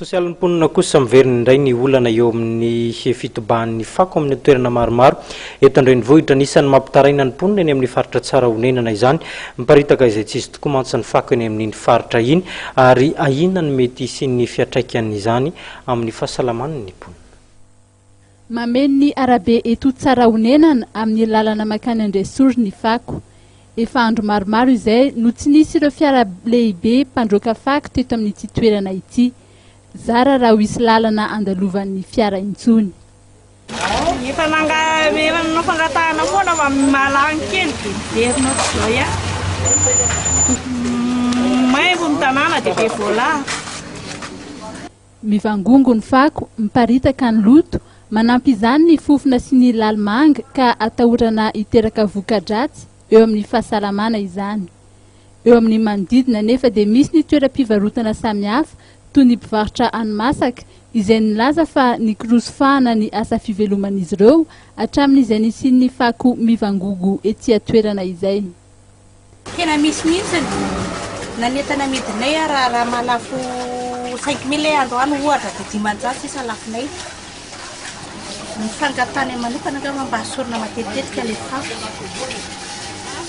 Sosialin'ny mponina kosa miverina indray ny olana eo amin'ny fitobahan'ny fako amin'ny toerana maromaro eto an-drenivohitra anisan'ny mampitaraina ny mponina eny amin'ny faritra tsara honenana izany miparitaka izay tsisy tokoa mantsy ny fako eny amin'ny faritra iny ary ahina ny mety sy ny fiatraikany izany amin'ny fahasalaman'ny mponina. Mameny arabe eto tsara honenana amin'ny lalana makany Andresoro ny fako. Efa andro maromaro izay no tsy nisy ireo fiara lehibe mpandroaka fako teto amin'ity toerana ity. Zara raha hoisy lalana andalovan'ny fiara intsony. Efa nangameranao fangatahana foana malany kely verina zao ya. Maimbo ny tanàna dia be vola. Mivangongo ny fako, miparitaka ny loto, manampy izany ny fofona sy ny lalimanga ka atahorana hiteraka voka-dratsy eo amin'ny fahasalamana izany. Eo amin'ny manodidina nefa dia misy ny toeram-pivarotana samihafa toy ny mpivarotra hani-masaka izay nilaza fa nikorosofahana ny asa fiveloman'izy ireo hatramin'izay nisian'ny fako mivangongo ety toerana izay. Tena misy mihitsy nanentana midinay raha malafo 5,000 androany ohatra dia 500 isa lafinay. Ny fangatany manokana angamba mba hasorina matetika ilay fako.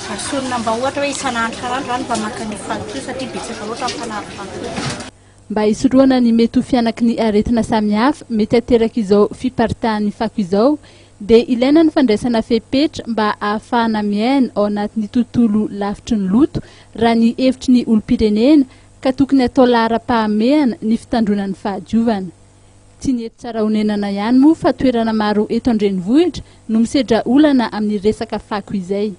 Hasorina mba ohatra hoe isan'andro karandro any mba maka ny fako io satria betsaka loatra ampanary fako. Mba hisoroana ny mety ho fianaky ny aretina samihafa mety ateraka izao fiparitahan'ny fako izao dia ilaina ny fandraisana fepetra mba ahafahana miaina ao anatin'ny tontolo lavitry ny loto raha ny hevitry ny olom-pirenena ka tokony atao lahara-pahamehana ny fitandronan'ny fahadiovana. Tsy ny eto tsara honenana ihany moa fa toerana maro eto an-drenivohitra no misedra olana amin'ny resaka fako izay.